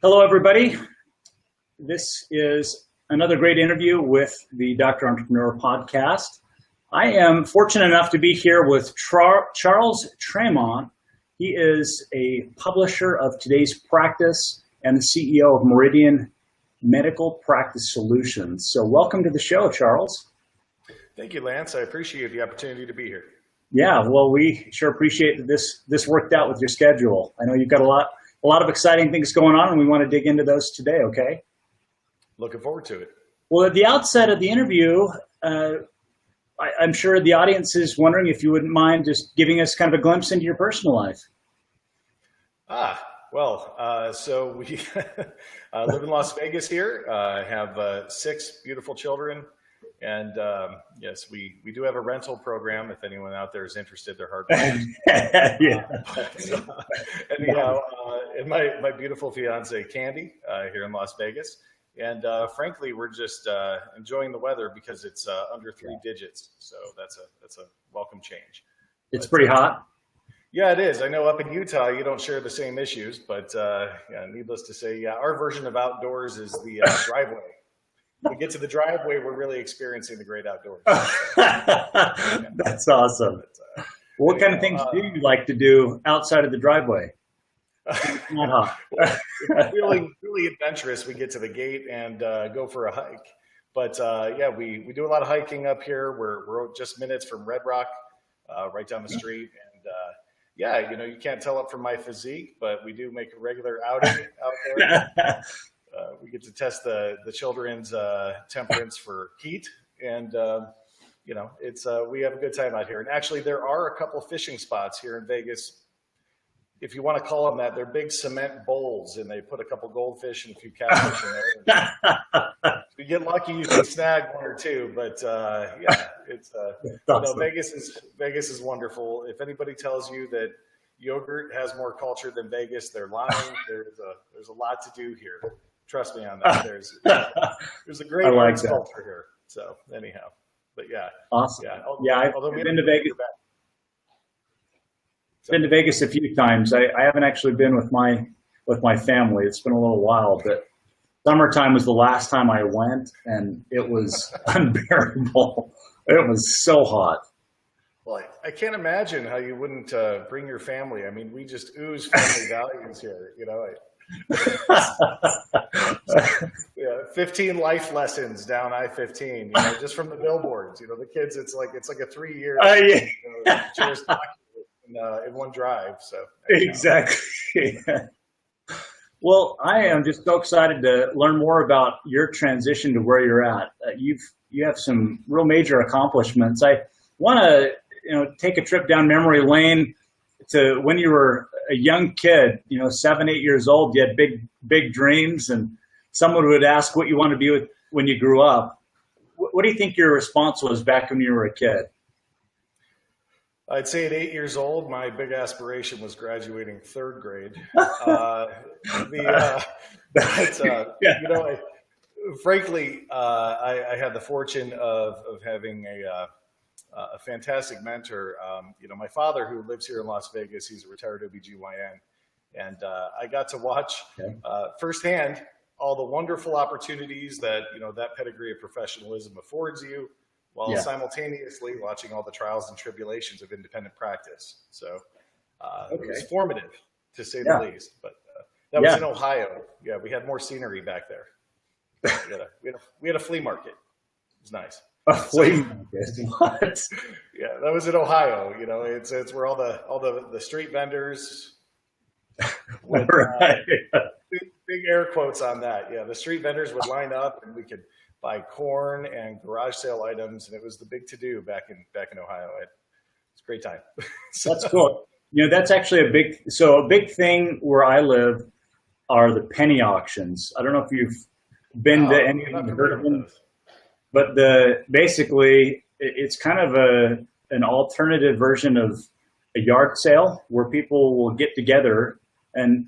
Hello, everybody. This is another great interview with the Dr. Entrepreneur podcast. I am fortunate enough to be here with Charles Tramont. He is a publisher of Today's Practice and the CEO of Meridian Medical Practice Solutions. So welcome to the show, Charles. Thank you, Lance. I appreciate the opportunity to be here. Yeah, well, we sure appreciate that this worked out with your schedule. I know you've got a lot of exciting things going on, and we want to dig into those today, okay? Looking forward to it. Well, at the outset of the interview, I'm sure the audience is wondering if you wouldn't mind just giving us kind of a glimpse into your personal life. So we live in Las Vegas here. I have 6 beautiful children. And yes, we do have a rental program. If anyone out there is interested, they're hard. Anyhow, and my beautiful fiance Candy here in Las Vegas, and frankly, we're just enjoying the weather because it's under 3 digits. So that's a welcome change. It's pretty hot. Yeah, it is. I know up in Utah you don't share the same issues, but needless to say, our version of outdoors is the driveway. We get to the driveway, we're really experiencing the great outdoors. That's awesome. What kind of things do you like to do outside of the driveway? Really adventurous. We get to the gate and go for a hike. But we do a lot of hiking up here. We're just minutes from Red Rock, right down the street. And you can't tell it from my physique, but we do make a regular outing out there. We get to test the children's temperance for heat, and we have a good time out here. And actually, there are a couple fishing spots here in Vegas, if you want to call them that. They're big cement bowls, and they put a couple goldfish and a few catfish in there. If you get lucky, you can snag 1 or 2. But it's awesome. Vegas is wonderful. If anybody tells you that yogurt has more culture than Vegas, they're lying. There's a lot to do here. Trust me on that. There's a great culture here. So anyhow, but yeah, awesome. I've been to Vegas. Been to Vegas a few times. I haven't actually been with my family. It's been a little while, but summertime was the last time I went, and it was unbearable. It was so hot. Well, I can't imagine how you wouldn't bring your family. I mean, we just ooze family values here. 15 life lessons down I-15, just from the billboards. The kids, it's like a 3-year tourist document in one drive. So exactly. Well, I am just so excited to learn more about your transition to where you're at. You have some real major accomplishments. I want to take a trip down memory lane to when you were a young kid, 7, 8 years old. You had big dreams, and someone would ask what you want to be when you grew up. What do you think your response was back when you were a kid? I'd say at 8 years old, my big aspiration was graduating 3rd grade. Frankly, I had the fortune of having a fantastic mentor. My father, who lives here in Las Vegas, he's a retired OBGYN. And I got to watch firsthand all the wonderful opportunities that, that pedigree of professionalism affords you, while simultaneously watching all the trials and tribulations of independent practice. So it was formative, to say the least. But that was in Ohio. Yeah, we had more scenery back there. We had a flea market. It was nice. A flea market? What? Yeah, that was in Ohio. It's where all the street vendors. With, right. Big air quotes on that. Yeah, the street vendors would line up, and we could buy corn and garage sale items, and it was the big to-do back in Ohio. It's a great time. That's cool. That's actually a big thing where I live are the penny auctions. I don't know if you've been to any of them, heard of them, but basically it's kind of an alternative version of a yard sale where people will get together, and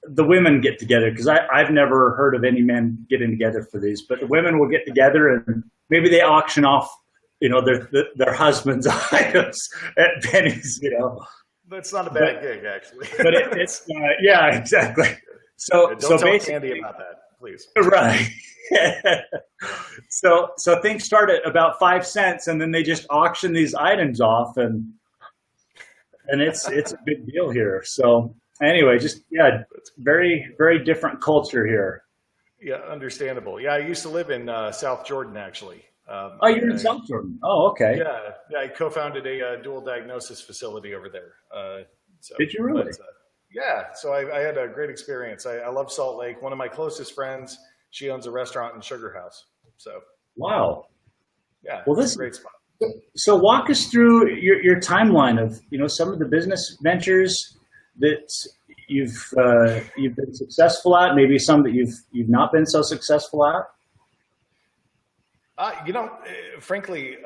the women get together, because I've never heard of any men getting together for these, but the women will get together and maybe they auction off, their husband's items at pennies, That's not a bad gig, actually. But it's yeah, exactly. So Don't tell basically, Candy about that, please. right. So things start at about 5 cents, and then they just auction these items off, and it's a big deal here. So anyway, just yeah, very very different culture here. Yeah, understandable. Yeah, I used to live in South Jordan, actually. Oh, you're in South Jordan. Oh, okay. Yeah, I co-founded a dual diagnosis facility over there. Did you really? Yeah, so I had a great experience. I love Salt Lake. One of my closest friends, she owns a restaurant in Sugar House. So wow. Yeah, Well, it's a great spot. So walk us through your timeline of some of the business ventures that you've been successful at, maybe some that you've not been so successful at. Frankly,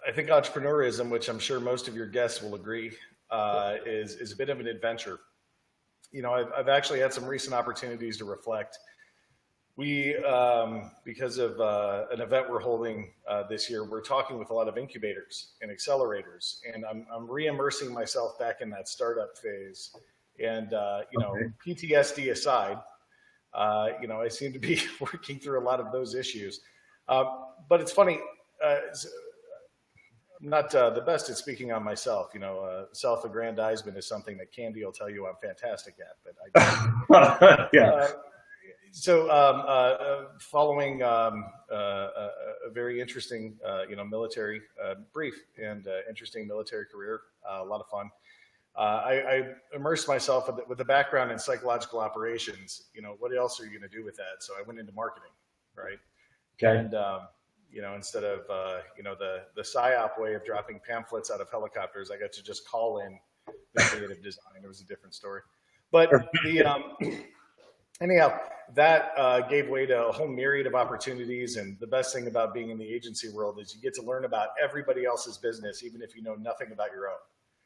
I think entrepreneurism, which I'm sure most of your guests will agree, is a bit of an adventure. I've actually had some recent opportunities to reflect. We, because of an event we're holding this year, we're talking with a lot of incubators and accelerators, and I'm re-immersing myself back in that startup phase. And okay. PTSD aside, I seem to be working through a lot of those issues. But it's funny. I'm not the best at speaking on myself. Self-aggrandizement is something that Candy will tell you I'm fantastic at, but I yeah. Following a very interesting, military brief and interesting military career, a lot of fun. I immersed myself with a background in psychological operations. What else are you going to do with that? So I went into marketing, right? Okay. And instead of the PSYOP way of dropping pamphlets out of helicopters, I got to just call in the creative design. It was a different story, but anyhow, that gave way to a whole myriad of opportunities. And the best thing about being in the agency world is you get to learn about everybody else's business, even if you know nothing about your own.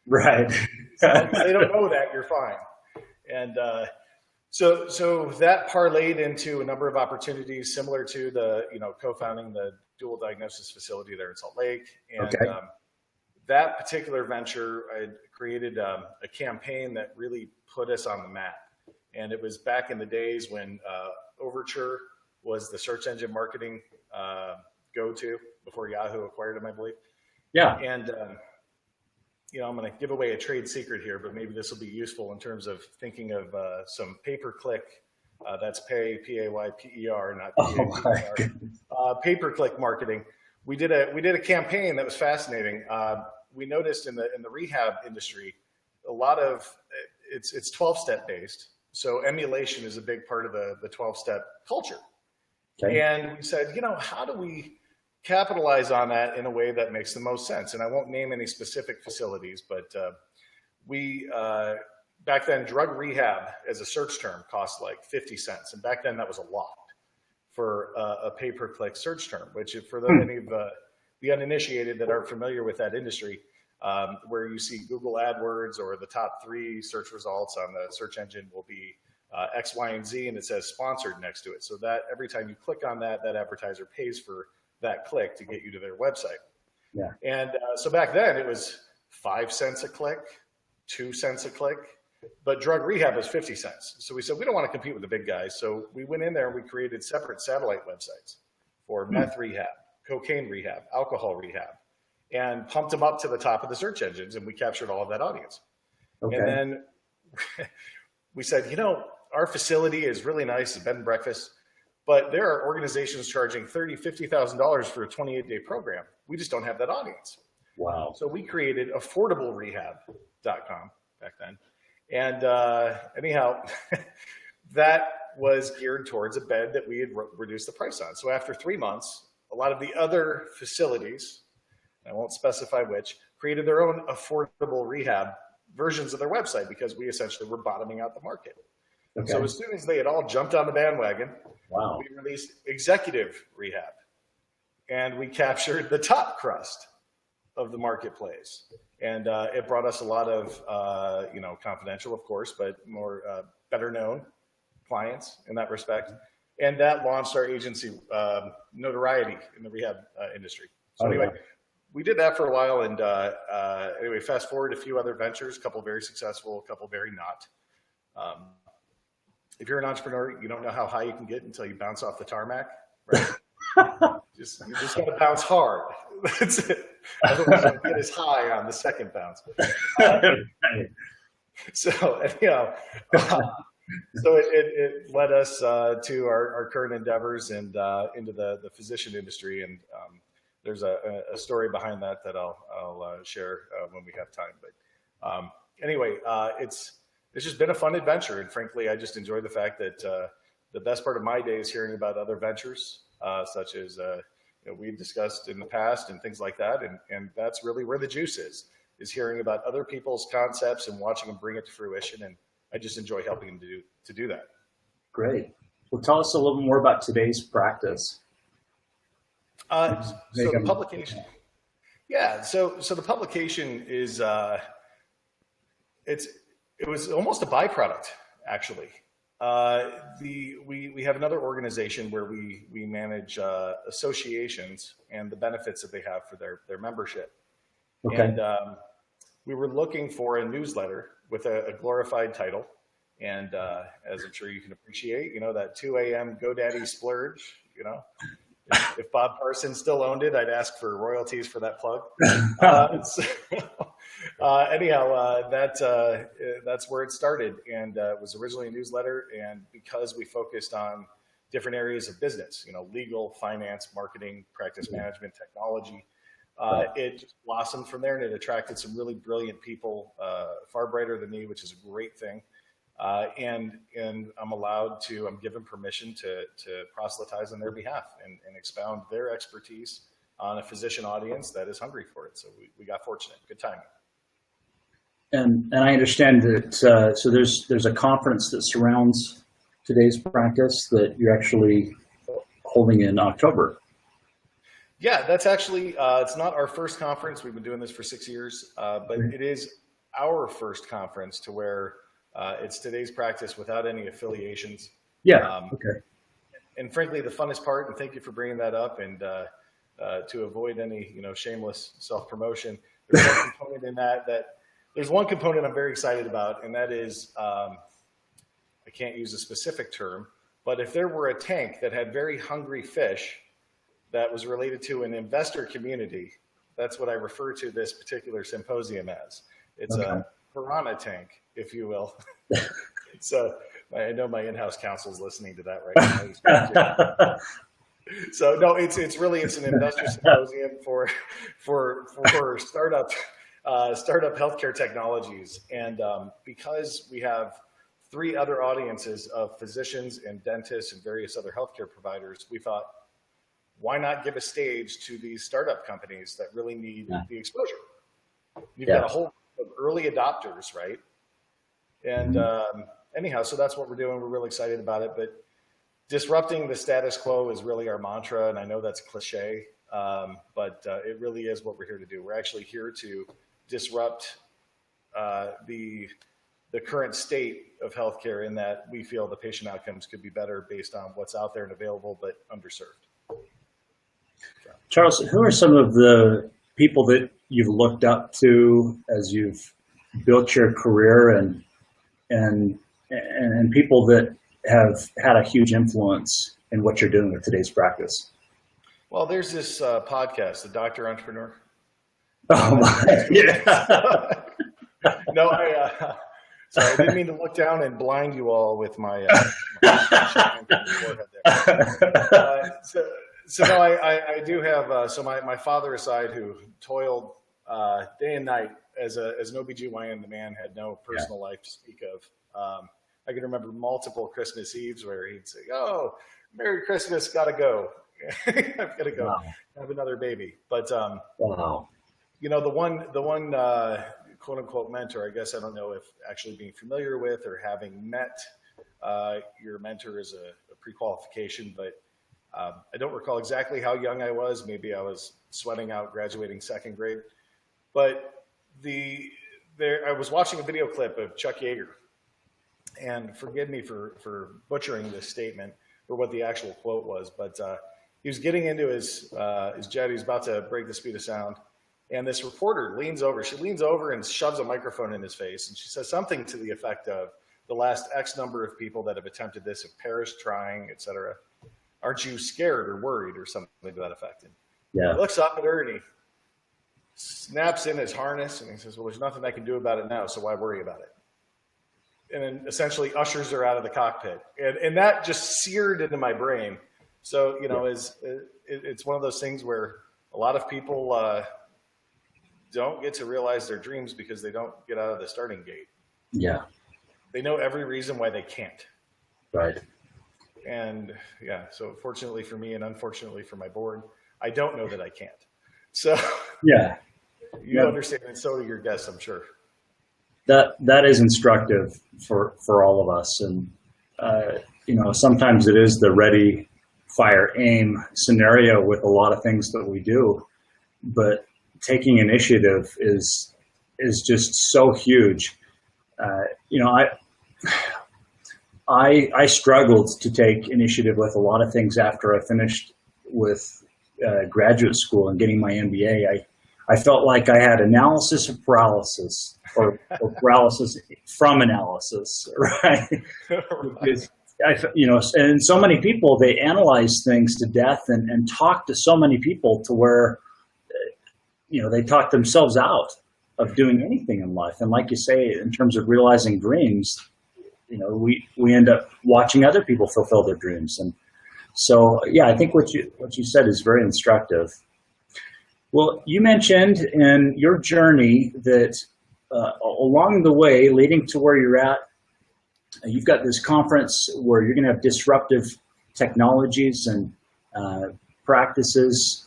Right. So as they don't know that, you're fine. And so that parlayed into a number of opportunities similar to the, co-founding the dual diagnosis facility there in Salt Lake. And okay. That particular venture, I created a campaign that really put us on the map. And it was back in the days when Overture was the search engine marketing go-to before Yahoo acquired them, I believe. Yeah. And, I'm going to give away a trade secret here, but maybe this will be useful in terms of thinking of some pay-per-click. That's P-A-Y-P-E-R, not P-A-P-E-R. Pay-per-click marketing. We did a campaign that was fascinating. We noticed in the rehab industry, a lot of it's 12-step based. So emulation is a big part of the 12-step culture. Okay. And we said, how do we capitalize on that in a way that makes the most sense? And I won't name any specific facilities, but we, back then, drug rehab as a search term cost like 50 cents. And back then that was a lot for a pay-per-click search term, which for any of the uninitiated that aren't familiar with that industry, where you see Google AdWords or the top 3 search results on the search engine will be X, Y, and Z, and it says sponsored next to it. So that every time you click on that advertiser pays for that click to get you to their website. Yeah. And so back then it was 5 cents a click, 2 cents a click, but drug rehab was 50 cents. So we said, we don't want to compete with the big guys. So we went in there and we created separate satellite websites for meth rehab, cocaine rehab, alcohol rehab, and pumped them up to the top of the search engines. And we captured all of that audience. Okay. And then we said, our facility is really nice, it's bed and breakfast, but there are organizations charging $30,000, $50,000 for a 28-day program. We just don't have that audience. Wow. So we created affordablерehab.com back then. And anyhow, that was geared towards a bed that we had reduced the price on. So after 3 months, a lot of the other facilities, I won't specify which, created their own affordable rehab versions of their website because we essentially were bottoming out the market. Okay. So as soon as they had all jumped on the bandwagon, wow, we released executive rehab, and we captured the top crust of the marketplace. And it brought us a lot of, confidential, of course, but more better known clients in that respect. And that launched our agency notoriety in the rehab industry. So anyway, we did that for a while. And anyway, fast forward a few other ventures, a couple very successful, a couple very not. if you're an entrepreneur, you don't know how high you can get until you bounce off the tarmac, right? You just got to bounce hard. That's it. Otherwise, you don't get as high on the second bounce. So anyhow, so it led us to our current endeavors and into the physician industry. And there's a story behind that I'll share when we have time. But anyway, it's just been a fun adventure. And frankly, I just enjoy the fact that the best part of my day is hearing about other ventures, such as we've discussed in the past and things like that. And that's really where the juice is hearing about other people's concepts and watching them bring it to fruition. And I just enjoy helping them to do that. Great. Well, tell us a little more about today's practice. So the publication. Yeah. So the publication is, it was almost a byproduct, actually. We have another organization where we manage associations and the benefits that they have for their membership. Okay. And we were looking for a newsletter with a glorified title. And as I'm sure you can appreciate, that 2 a.m. GoDaddy splurge, if Bob Parsons still owned it, I'd ask for royalties for that plug. Anyhow, that's where it started. And it was originally a newsletter. And because we focused on different areas of business, legal, finance, marketing, practice management, technology, it just blossomed from there, and it attracted some really brilliant people, far brighter than me, which is a great thing. And I'm given permission to proselytize on their behalf and expound their expertise on a physician audience that is hungry for it. So we got fortunate. Good timing. And I understand that, so there's a conference that surrounds today's practice that you're actually holding in October. Yeah, that's actually, it's not our first conference. We've been doing this for 6 years, but it is our first conference to where it's today's practice without any affiliations. Yeah, okay. And frankly, the funnest part, and thank you for bringing that up, and to avoid any, shameless self-promotion, there's one component in that there's one component I'm very excited about, and that is, I can't use a specific term, but if there were a tank that had very hungry fish that was related to an investor community, that's what I refer to this particular symposium as. It's a piranha tank, if you will. So I know my in-house counsel is listening to that right now. So no, it's an investor symposium for startup healthcare technologies. And because we have 3 other audiences of physicians and dentists and various other healthcare providers, we thought, why not give a stage to these startup companies that really need the exposure? You've got a whole of early adopters, right? And anyhow, so that's what we're doing. We're really excited about it. But disrupting the status quo is really our mantra. And I know that's cliche, but it really is what we're here to do. We're actually here to disrupt the current state of healthcare, in that we feel the patient outcomes could be better based on what's out there and available, but underserved. Charles, who are some of the people that you've looked up to as you've built your career, and people that have had a huge influence in what you're doing with today's practice? Well, there's this podcast, The Dr. Entrepreneur. Oh my, yeah. No, sorry, I didn't mean to look down and blind you all with my forehead there. So no, I do have, so my father aside, who toiled day and night as an OBGYN, the man had no personal life to speak of. I can remember multiple Christmas Eves where he'd say, "Oh, Merry Christmas, gotta go. I've gotta go have another baby." But wow, the one quote unquote mentor, I guess, I don't know if actually being familiar with or having met your mentor is a pre-qualification, but I don't recall exactly how young I was. Maybe I was sweating out graduating 2nd grade. But I was watching a video clip of Chuck Yeager, and forgive me for butchering this statement or what the actual quote was, but he was getting into his jet. He was about to break the speed of sound, and this reporter leans over. She leans over and shoves a microphone in his face, and she says something to the effect of, the last X number of people that have attempted this have perished trying, et cetera. Aren't you scared or worried or something to that effect? And Yeah. he looks up at her and he snaps in his harness and he says, well, there's nothing I can do about it now, so why worry about it? And then essentially ushers her out of the cockpit. And that just seared into my brain. So, it's one of those things where a lot of people don't get to realize their dreams because they don't get out of the starting gate. Yeah. They know every reason why they can't. Right. And so fortunately for me and unfortunately for my board, I don't know that I can't. So yeah, you understand, and so do your guests, I'm sure. That is instructive for all of us. And, sometimes it is the ready, fire, aim scenario with a lot of things that we do, but taking initiative is just so huge. I struggled to take initiative with a lot of things after I finished with graduate school and getting my MBA. I felt like I had analysis of paralysis or paralysis from analysis, right? Because and so many people, they analyze things to death and talk to so many people to where, they talk themselves out of doing anything in life. And like you say, in terms of realizing dreams, we end up watching other people fulfill their dreams. And so, I think what you said is very instructive. Well, you mentioned in your journey that along the way, leading to where you're at, you've got this conference where you're going to have disruptive technologies and practices,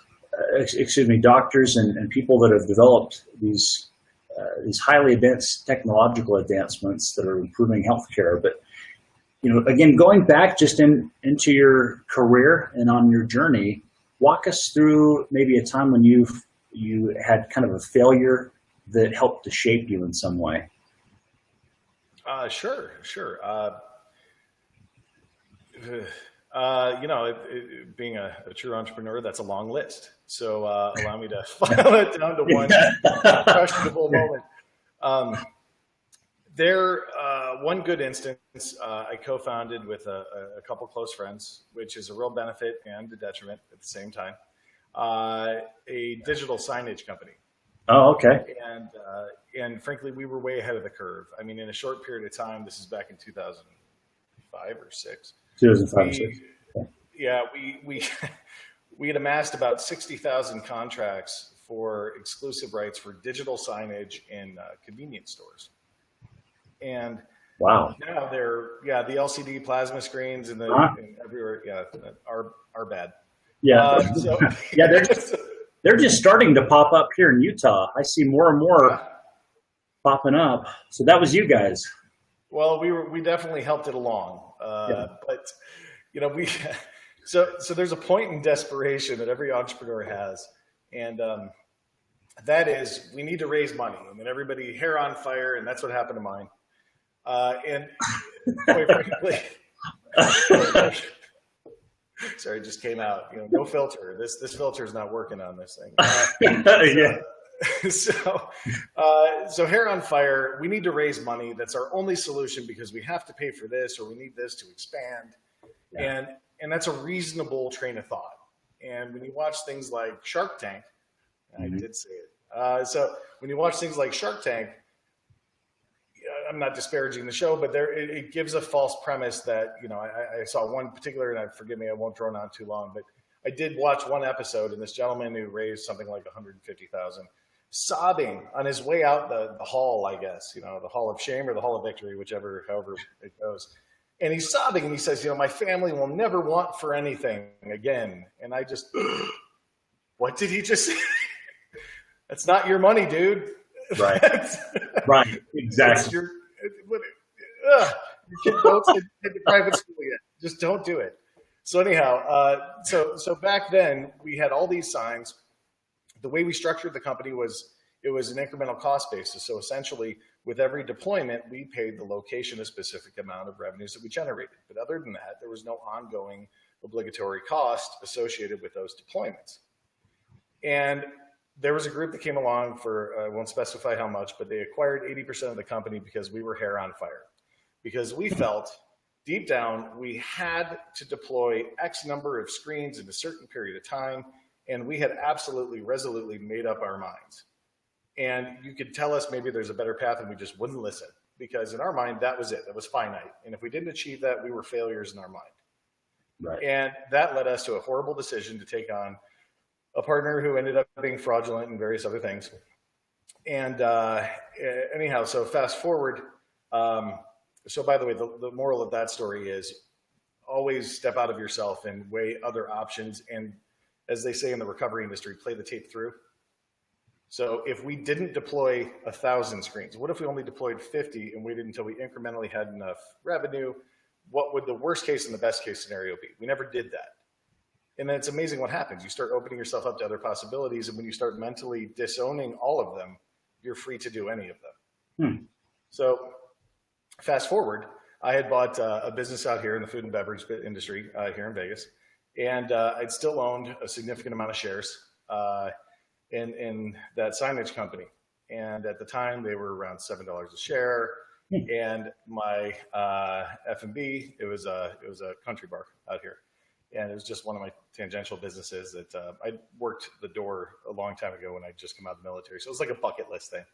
doctors and people that have developed these highly advanced technological advancements that are improving healthcare. But, again, going back just into your career and on your journey, walk us through maybe a time when you had kind of a failure that helped to shape you in some way. Sure. Being a true entrepreneur, that's a long list. So allow me to file it down to one questionable moment. One good instance, I co-founded with a couple close friends, which is a real benefit and a detriment at the same time, a digital signage company. Oh, okay. And frankly, we were way ahead of the curve. I mean, in a short period of time, this is back in 2005 or 6. 2005 or 6. Yeah, we had amassed about 60,000 contracts for exclusive rights for digital signage in convenience stores. And wow, now the LCD plasma screens and everywhere, are bad. Yeah, they're just starting to pop up here in Utah. I see more and more popping up. So that was you guys. Well, we definitely helped it along, but so there's a point in desperation that every entrepreneur has, and that is we need to raise money. I mean, everybody hair on fire, and that's what happened to mine. And quite frankly, sorry, it just came out. No filter. This filter is not working on this thing. So hair on fire. We need to raise money. That's our only solution because we have to pay for this, or we need this to expand. Yeah. And that's a reasonable train of thought. And when you watch things like Shark Tank, I did say it. So when you watch things like Shark Tank, I'm not disparaging the show, but it gives a false premise that, I saw one particular, and forgive me, I won't drone on too long, but I did watch one episode, and this gentleman who raised something like 150,000, sobbing on his way out the hall, I guess, the hall of shame or the hall of victory, however it goes. And he's sobbing, and he says, my family will never want for anything again. And I just, what did he just say? That's not your money, dude. Right. Right. Exactly. Your kid won't send to private school yet. Just don't do it. So anyhow, so back then we had all these signs. The way we structured the company was it was an incremental cost basis. So essentially, with every deployment, we paid the location a specific amount of revenues that we generated. But other than that, there was no ongoing obligatory cost associated with those deployments. And there was a group that came along for, I won't specify how much, but they acquired 80% of the company because we were hair on fire. because we felt deep down we had to deploy X number of screens in a certain period of time. And we had absolutely, resolutely made up our minds. And you could tell us maybe there's a better path, and we just wouldn't listen, because in our mind, that was it. That was finite. And if we didn't achieve that, we were failures in our mind. Right. And that led us to a horrible decision to take on a partner who ended up being fraudulent and various other things. And anyhow, so fast forward. So by the way, the moral of that story is always step out of yourself and weigh other options. And as they say in the recovery industry, play the tape through. So if we didn't deploy 1,000 screens, what if we only deployed 50 and waited until we incrementally had enough revenue? What would the worst case and the best case scenario be? We never did that. And then it's amazing what happens. You start opening yourself up to other possibilities. And when you start mentally disowning all of them, you're free to do any of them. So fast forward, I had bought a business out here in the food and beverage industry here in Vegas. And I'd still owned a significant amount of shares in that signage company. And at the time, they were around $7 a share. And my F&B, it was a country bar out here. And it was just one of my tangential businesses that I worked the door a long time ago when I just come out of the military. So it was like a bucket list thing.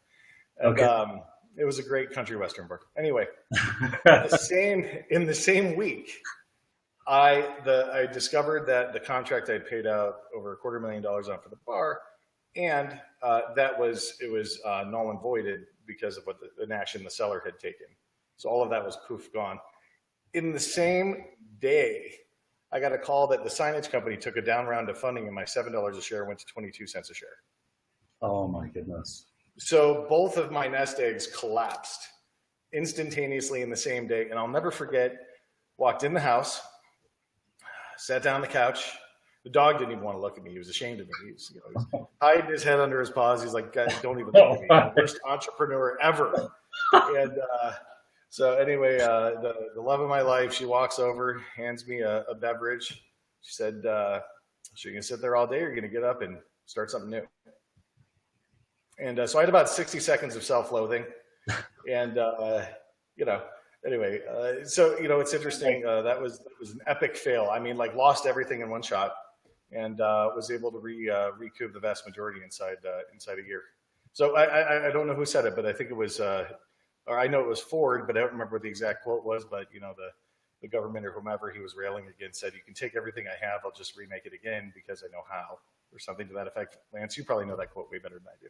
And, Okay. it was a great country western bar. Anyway, in the same week, I discovered that the contract I'd paid out over $250,000 on for the bar, and it was null and voided because of what an action the seller had taken. So all of that was poof gone. In the same day, I got a call that the signage company took a down round of funding, and my $7 a share went to 22 cents a share. Oh my goodness. So both of my nest eggs collapsed instantaneously in the same day. And I'll never forget, walked in the house, sat down on the couch. The dog didn't even want to look at me. He was ashamed of me. He was hiding his head under his paws. He's like, "Guys, don't even look at me. I'm the worst entrepreneur ever." And so anyway, the love of my life, she walks over, hands me a beverage. She said, "So you're going to sit there all day, or you're going to get up and start something new?" And so I had about 60 seconds of self-loathing. And, anyway, so, it's interesting. That was an epic fail. I mean, like, lost everything in one shot, and was able to recoup the vast majority inside a year. So I don't know who said it, but I think it was, or I know it was Ford, but I don't remember what the exact quote was. But, the government or whomever he was railing against said, "You can take everything I have, I'll just remake it again because I know how," or something to that effect. Lance, you probably know that quote way better than I do.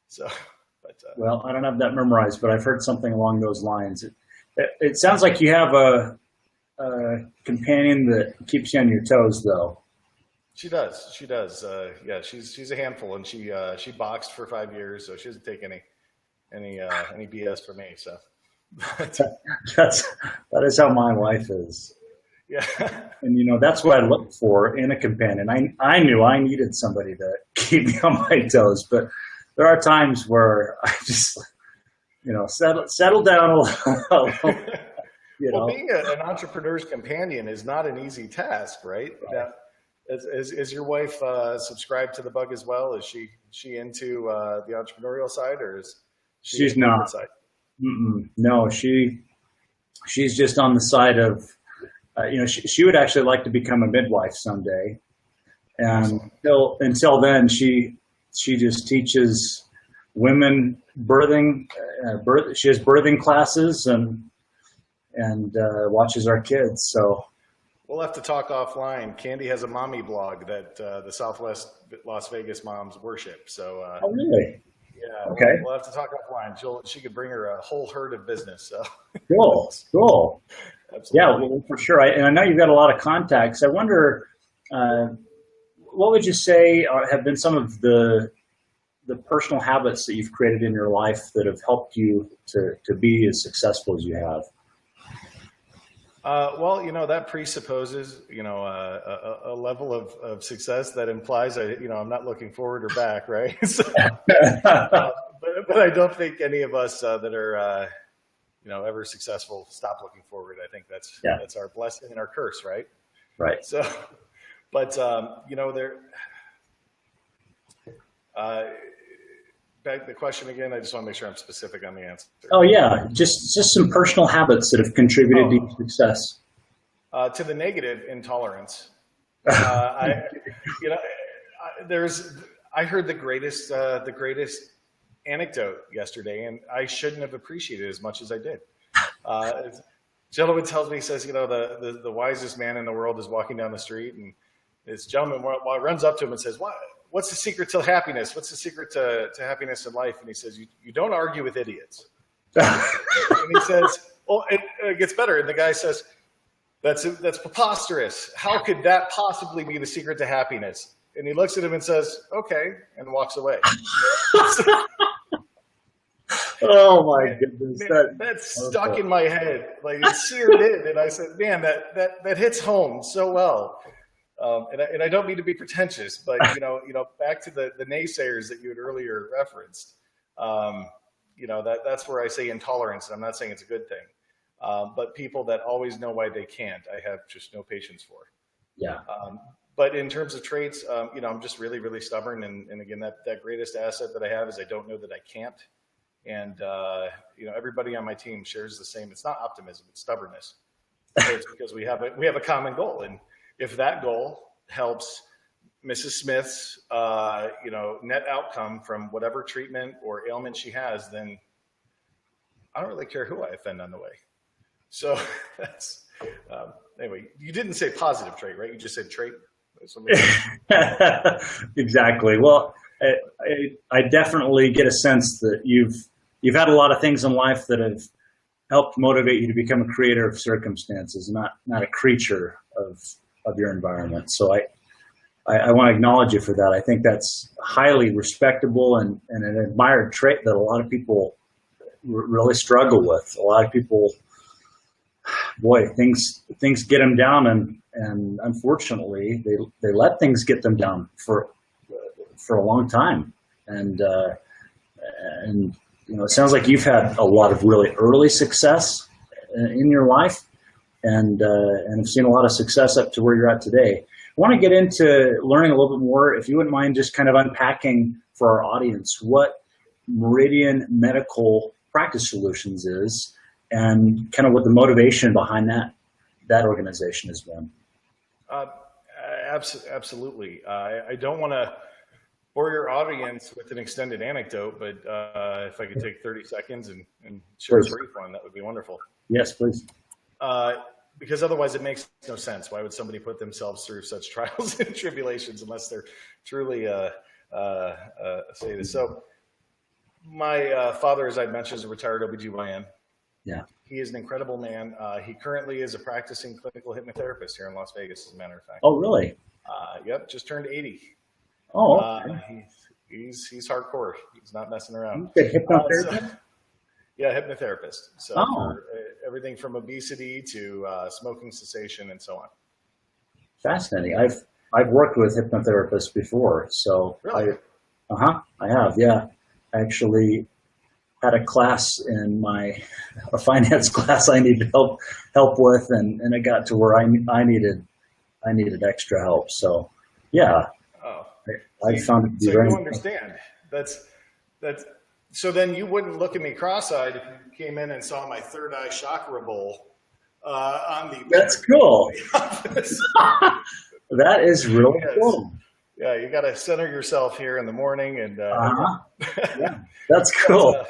So, but well, I don't have that memorized, but I've heard something along those lines. It sounds like you have a companion that keeps you on your toes, though. She does. Yeah, she's a handful, and she boxed for 5 years, so she doesn't take any BS from me. So that is how my wife is. Yeah, and that's what I look for in a companion. I knew I needed somebody to keep me on my toes, but there are times where I just, settle down a little. Well, being an entrepreneur's companion is not an easy task, right? Now, is your wife subscribed to the bug as well? Is she into the entrepreneurial side, or is she's not? Side? No, she's just on the side of, she would actually like to become a midwife someday, and until then, she just teaches women birthing. She has birthing classes and watches our kids. So we'll have to talk offline. Candy has a mommy blog that the Southwest Las Vegas moms worship. So oh, really? Yeah. Okay. We'll have to talk offline. She could bring her a whole herd of business. So cool. Absolutely. Yeah, well, for sure. And I know you've got a lot of contacts. I wonder, what would you say have been some of the personal habits that you've created in your life that have helped you to be as successful as you have? Well, that presupposes, a level of success that implies, I'm not looking forward or back, right? So, but I don't think any of us that are, ever successful stop looking forward. I think that's our blessing and our curse, right? Right. So, but back the question again? I just want to make sure I'm specific on the answer. Oh yeah, just some personal habits that have contributed to your success. To the negative, intolerance. You know, I heard the greatest anecdote yesterday, and I shouldn't have appreciated it as much as I did. A gentleman tells me, he says, you know, the wisest man in the world is walking down the street, and this gentleman runs up to him and says, what's the secret to happiness? What's the secret to happiness in life? And he says, you don't argue with idiots. And he says, well, it gets better. And the guy says, that's preposterous. How could that possibly be the secret to happiness? And he looks at him and says, okay, and walks away. Oh my goodness. That's stuck in my head. Like, it's seared in. And I said, man, that hits home so well. And I don't mean to be pretentious, but you know, back to the naysayers that you had earlier referenced, you know, that's where I say intolerance. I'm not saying it's a good thing, but people that always know why they can't, I have just no patience for. Yeah. But in terms of traits, you know, I'm just really, really stubborn. And again, that greatest asset that I have is I don't know that I can't. And, you know, everybody on my team shares the same. It's not optimism, it's stubbornness. It's because we have a common goal. And if that goal helps Mrs. Smith's, you know, net outcome from whatever treatment or ailment she has, then I don't really care who I offend on the way. So that's, anyway, you didn't say positive trait, right? You just said trait. Exactly. Well, I definitely get a sense that you've had a lot of things in life that have helped motivate you to become a creator of circumstances, not a creature of your environment. So I want to acknowledge you for that. I think that's highly respectable and an admired trait that a lot of people really struggle with. A lot of people, boy, things get them down, and unfortunately they let things get them down for a long time. And you know, it sounds like you've had a lot of really early success in your life, and have seen a lot of success up to where you're at today. I want to get into learning a little bit more, if you wouldn't mind just kind of unpacking for our audience what Meridian Medical Practice Solutions is, and kind of what the motivation behind that organization has been. Absolutely. I don't want to bore your audience with an extended anecdote, but if I could take 30 seconds and share a brief one, that would be wonderful. Yes, please. Because otherwise it makes no sense. Why would somebody put themselves through such trials and tribulations unless they're truly say this? So my father, as I mentioned, is a retired OBGYN. Yeah. He is an incredible man. He currently is a practicing clinical hypnotherapist here in Las Vegas, as a matter of fact. Oh, really? Yep, just turned 80. Oh, okay. He's hardcore. He's not messing around. Hypnotherapist? Yeah, hypnotherapist. So for everything from obesity to smoking cessation and so on. Fascinating. I've worked with hypnotherapists before, so really? I have. Yeah, I actually had a class in a finance class I needed help with, and it got to where I needed extra help. So yeah. Oh, I found it to be so very. You understand that's. So then you wouldn't look at me cross-eyed if you came in and saw my third eye chakra bowl on the. That's cool. That is really cool. Yeah, you got to center yourself here in the morning, and yeah, that's cool.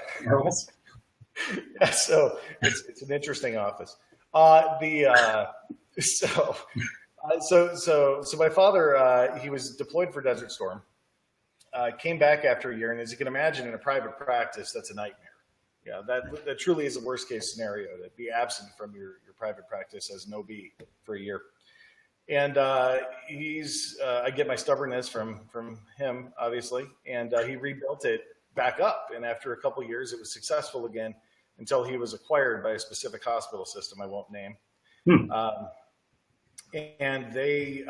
Yeah, so it's an interesting office. So my father, he was deployed for Desert Storm. Came back after a year, and as you can imagine, in a private practice, that's a nightmare. Yeah, that truly is a worst case scenario, to be absent from your private practice as an OB for a year. And I get my stubbornness from him, obviously, and he rebuilt it back up. And after a couple of years, it was successful again until he was acquired by a specific hospital system I won't name. And they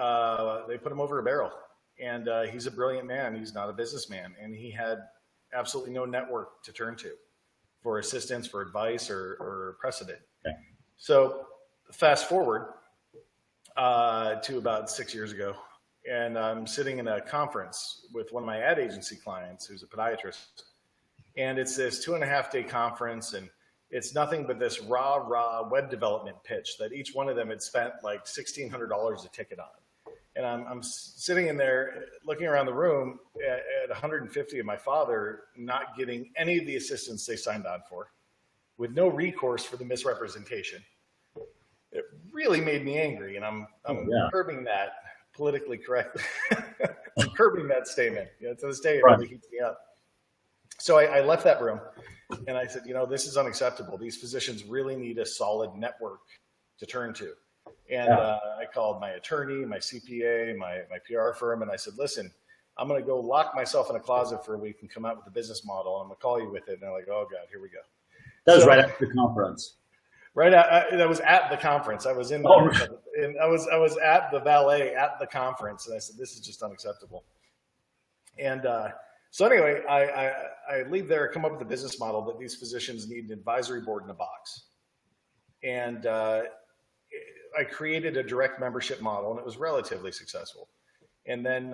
put him over a barrel. And he's a brilliant man. He's not a businessman. And he had absolutely no network to turn to for assistance, for advice, or precedent. Okay. So fast forward to about 6 years ago, and I'm sitting in a conference with one of my ad agency clients who's a podiatrist. And it's this 2.5-day conference, and it's nothing but this raw web development pitch that each one of them had spent like $1,600 a ticket on. And I'm sitting in there looking around the room at 150 of my father, not getting any of the assistance they signed on for, with no recourse for the misrepresentation. It really made me angry, and I'm curbing that politically correctly. I'm curbing that statement. To this day, it really heats me up. So I left that room, and I said, this is unacceptable. These physicians really need a solid network to turn to. And I called my attorney, my CPA, my PR firm, and I said, listen, I'm going to go lock myself in a closet for a week and come out with a business model. I'm going to call you with it. And they're like, oh, God, here we go. That was right after the conference. That was at the conference. I was in the, and I was at the valet at the conference, and I said, this is just unacceptable. And so anyway, I leave there, come up with a business model that these physicians need an advisory board in a box. And I created a direct membership model, and it was relatively successful. And then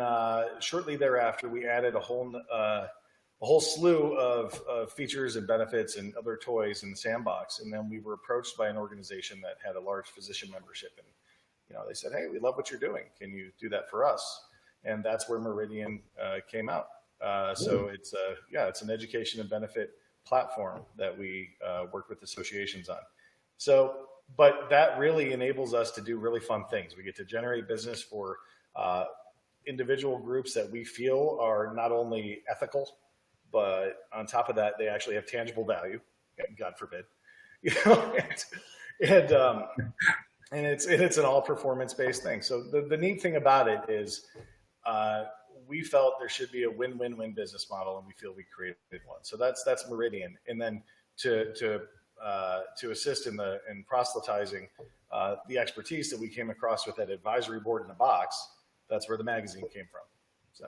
shortly thereafter, we added a whole slew of features and benefits and other toys in the sandbox. And then we were approached by an organization that had a large physician membership, and they said, "Hey, we love what you're doing. Can you do that for us?" And that's where Meridian came out. So it's an education and benefit platform that we work with associations on. So, but that really enables us to do really fun things. We get to generate business for individual groups that we feel are not only ethical, but on top of that, they actually have tangible value. God forbid, and it's an all performance based thing. So the neat thing about it is, we felt there should be a win-win-win business model, and we feel we created one. So that's Meridian. And then to assist in proselytizing the expertise that we came across with that advisory board in a box, that's where the magazine came from. So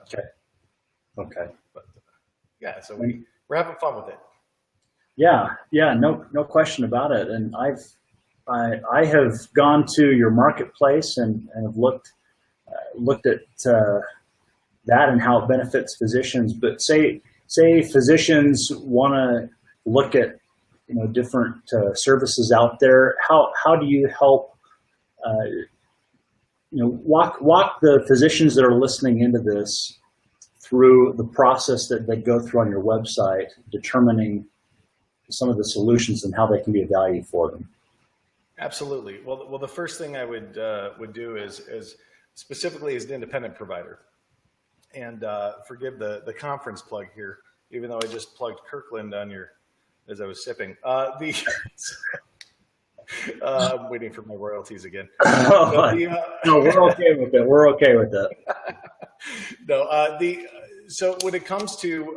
okay. But, so we're having fun with it. No question about it. And I have gone to your marketplace and have looked at that and how it benefits physicians. But say physicians want to look at different services out there. How do you help walk the physicians that are listening into this through the process that they go through on your website, determining some of the solutions and how they can be of value for them? Absolutely. Well, the first thing I would do is specifically as an independent provider, and forgive the conference plug here, even though I just plugged Kirkland on as I was sipping. I'm waiting for my royalties again. No, we're okay with it. We're okay with it. No, so when it comes to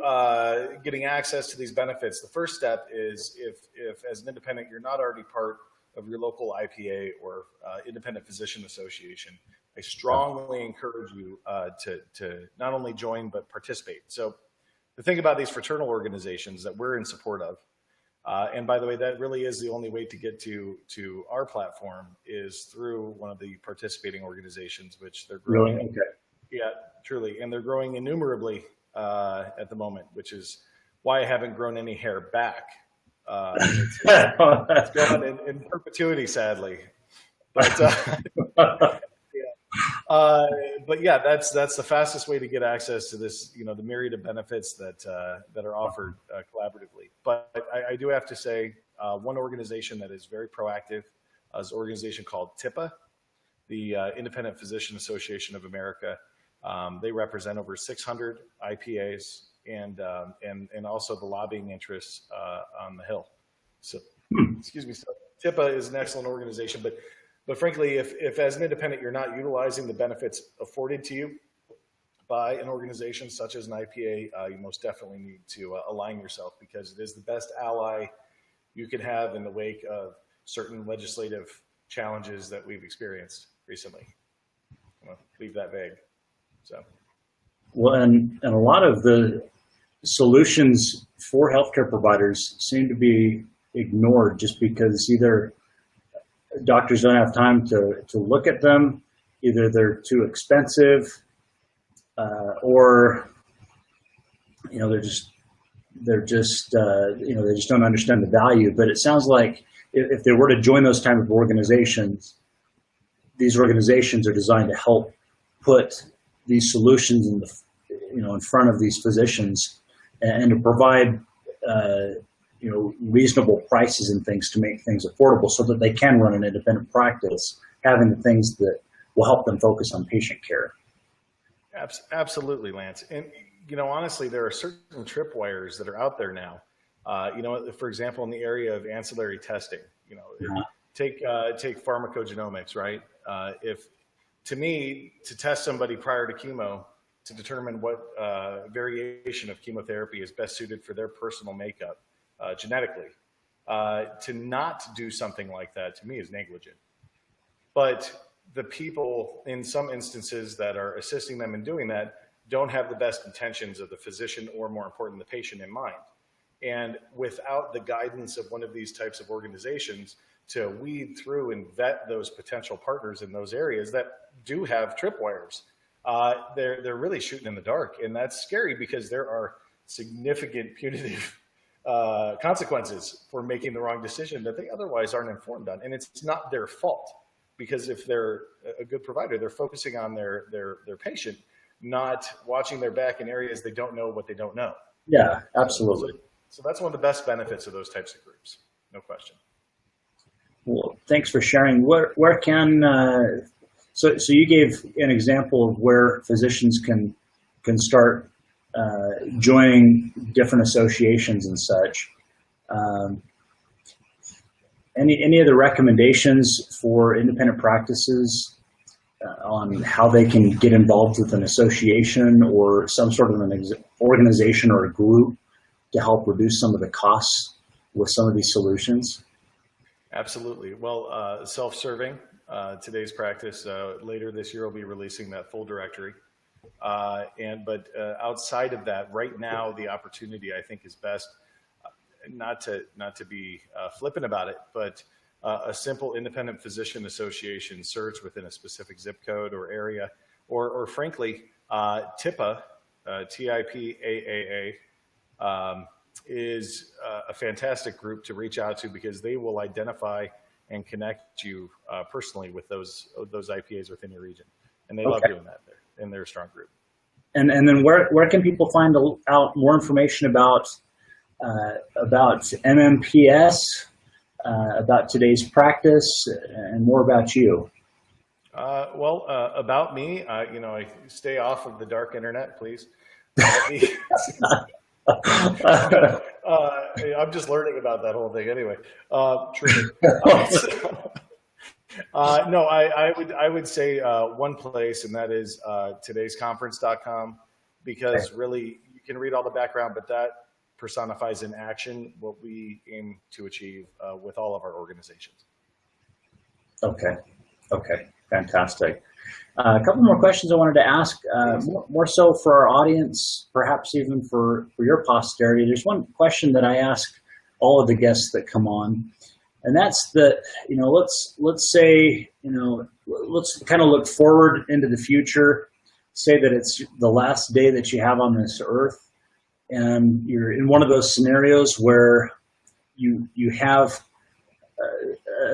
getting access to these benefits, the first step is if as an independent you're not already part of your local IPA or independent physician association, I strongly encourage you to not only join but participate. So the thing about these fraternal organizations that we're in support of, and by the way, that really is the only way to get to our platform is through one of the participating organizations, which they're growing. Really? Okay. Yeah, truly. And they're growing innumerably at the moment, which is why I haven't grown any hair back. It's gone in perpetuity, sadly. But but yeah, that's the fastest way to get access to this, the myriad of benefits that are offered collaboratively. But I do have to say, one organization that is very proactive is an organization called TIPA, the Independent Physician Association of America. They represent over 600 IPAs and also the lobbying interests on the Hill. So, excuse me. So TIPA is an excellent organization, but frankly, if as an independent you're not utilizing the benefits afforded to you by an organization such as an IPA, you most definitely need to align yourself, because it is the best ally you can have in the wake of certain legislative challenges that we've experienced recently. I'm going to leave that vague. So, well, and a lot of the solutions for healthcare providers seem to be ignored just because either doctors don't have time to look at them, either they're too expensive, or they're just they're just, they just don't understand the value. But it sounds like if they were to join those type of organizations, these organizations are designed to help put these solutions in front of these physicians and to provide, reasonable prices and things to make things affordable so that they can run an independent practice, having the things that will help them focus on patient care. Absolutely, Lance. And, honestly, there are certain tripwires that are out there now. For example, in the area of ancillary testing, take pharmacogenomics, right? To test somebody prior to chemo to determine what variation of chemotherapy is best suited for their personal makeup genetically, to not do something like that, to me, is negligent. But the people in some instances that are assisting them in doing that don't have the best intentions of the physician, or more important, the patient in mind. And without the guidance of one of these types of organizations to weed through and vet those potential partners in those areas that do have tripwires, they're really shooting in the dark. And that's scary because there are significant punitive consequences for making the wrong decision that they otherwise aren't informed on. And it's not their fault, because if they're a good provider, they're focusing on their patient, not watching their back in areas they don't know what they don't know. Yeah, absolutely. So that's one of the best benefits of those types of groups, no question. Well, thanks for sharing. Where can so you gave an example of where physicians can start joining different associations and such. Any other recommendations for independent practices on how they can get involved with an association or some sort of an organization or a group to help reduce some of the costs with some of these solutions? Absolutely. Well, self-serving, today's practice, later this year we'll be releasing that full directory. But outside of that, right now, the opportunity I think is best, not to be flippant about it, but a simple independent physician association search within a specific zip code or area, or frankly, TIPAA, TIPAAA, is a fantastic group to reach out to, because they will identify and connect you personally with those IPAs within your region, and they love doing that there, and they're a strong group. And then where can people find out more information about MMPS, about today's practice, and more about you? About me, I stay off of the dark internet, please. I'm just learning about that whole thing anyway. Truly. No, I would say one place, and that is todaysconference.com, because really you can read all the background, but that personifies in action what we aim to achieve with all of our organizations. Okay, fantastic. A couple more questions I wanted to ask, more so for our audience, perhaps even for your posterity. There's one question that I ask all of the guests that come on, and that's that, let's say, let's kind of look forward into the future, say that it's the last day that you have on this earth, and you're in one of those scenarios where you have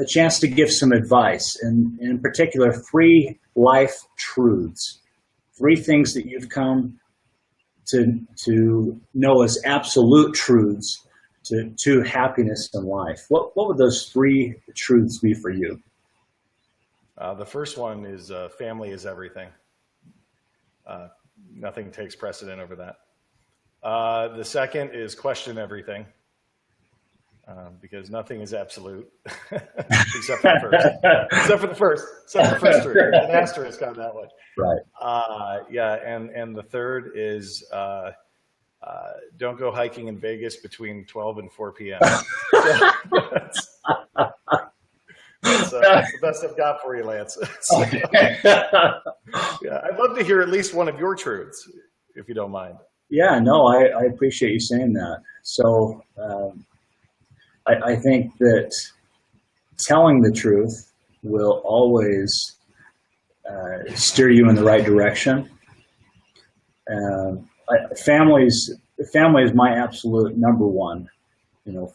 a chance to give some advice, and in particular, 3 life truths, 3 things that you've come to know as absolute truths to happiness in life. What would those 3 truths be for you? The first one is family is everything. Nothing takes precedent over that. The second is question everything. Because nothing is absolute, except for the first. Except for the first 3. An asterisk on that one. Right. And the third is don't go hiking in Vegas between 12 and 4 p.m. That's the best I've got for you, Lance. I'd love to hear at least one of your truths, if you don't mind. Yeah, no, I appreciate you saying that. So. I think that telling the truth will always families family is my absolute number one.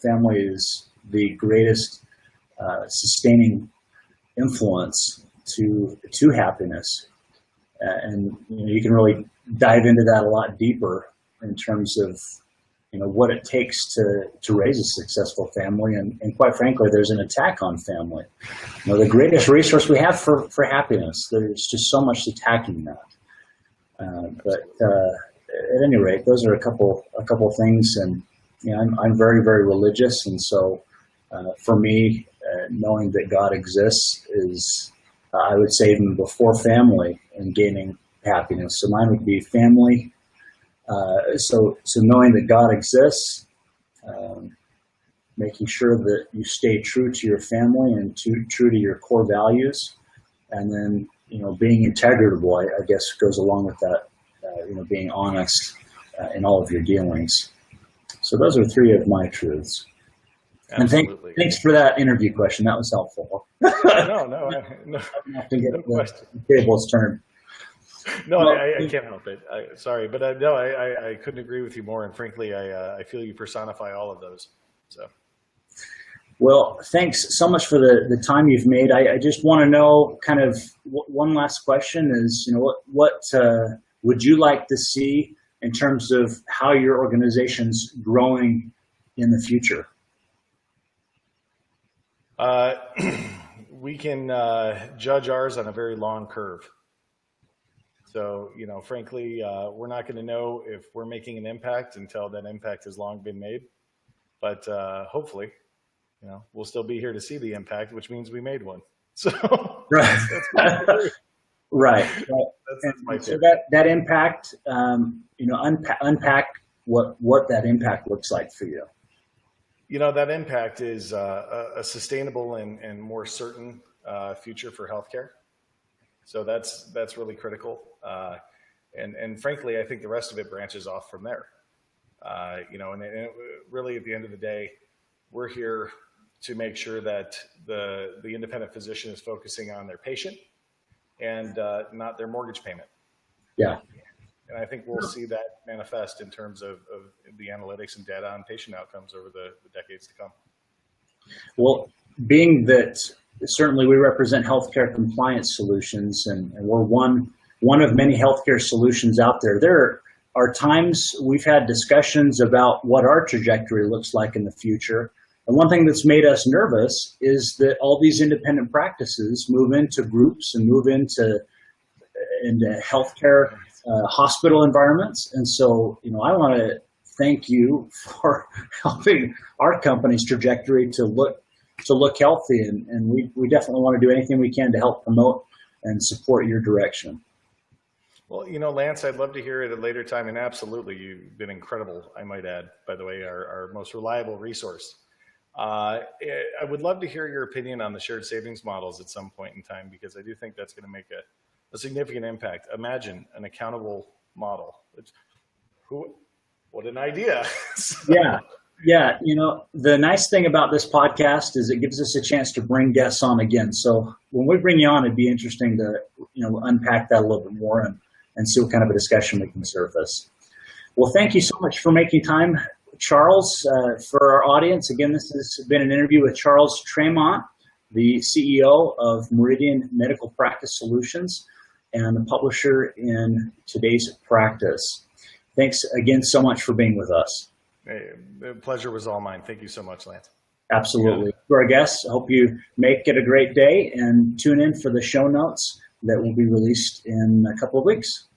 Family is the greatest sustaining influence to happiness. And you can really dive into that a lot deeper in terms of what it takes to raise a successful family, and quite frankly, there's an attack on family. The greatest resource we have for happiness. There's just so much attacking that. But at any rate, those are a couple things, and I'm very, very religious, and so for me, knowing that God exists is, I would say, even before family and gaining happiness. So mine would be family. So knowing that God exists, making sure that you stay true to your family and true to your core values, and then being integrable, I guess, goes along with that. Being honest in all of your dealings. So those are three of my truths. Absolutely. And thanks for that interview question. That was helpful. No I have to get the tables turned. No, I can't help it. Sorry, but no, I couldn't agree with you more. And frankly, I feel you personify all of those. So. Well, thanks so much for the time you've made. I just want to know, kind of, one last question is, what would you like to see in terms of how your organization's growing in the future? We can judge ours on a very long curve. So, frankly, we're not going to know if we're making an impact until that impact has long been made. But hopefully, we'll still be here to see the impact, which means we made one. So, right. Right. That's my so that impact, unpack what that impact looks like for you. That impact is a sustainable and more certain future for healthcare. So that's really critical. And frankly, I think the rest of it branches off from there. And really at the end of the day, we're here to make sure that the independent physician is focusing on their patient and not their mortgage payment. Yeah. And I think we'll see that manifest in terms of the analytics and data on patient outcomes over the decades to come. Well, being that certainly we represent healthcare compliance solutions, and we're one of many healthcare solutions out there. There are times we've had discussions about what our trajectory looks like in the future. And one thing that's made us nervous is that all these independent practices move into groups and move into healthcare hospital environments. And so, I want to thank you for helping our company's trajectory to look healthy. And we definitely want to do anything we can to help promote and support your direction. Well, Lance, I'd love to hear it at a later time. And absolutely, you've been incredible, I might add, by the way, our most reliable resource. I would love to hear your opinion on the shared savings models at some point in time, because I do think that's going to make a significant impact. Imagine an accountable model. What an idea. Yeah. The nice thing about this podcast is it gives us a chance to bring guests on again. So when we bring you on, it'd be interesting to, unpack that a little bit more and see what kind of a discussion we can surface. Well, thank you so much for making time, Charles. For our audience, again, this has been an interview with Charles Tramont, the CEO of Meridian Medical Practice Solutions and the publisher in Today's Practice. Thanks again so much for being with us. Hey, the pleasure was all mine. Thank you so much, Lance. Absolutely. To our guests, I hope you make it a great day and tune in for the show notes that will be released in a couple of weeks.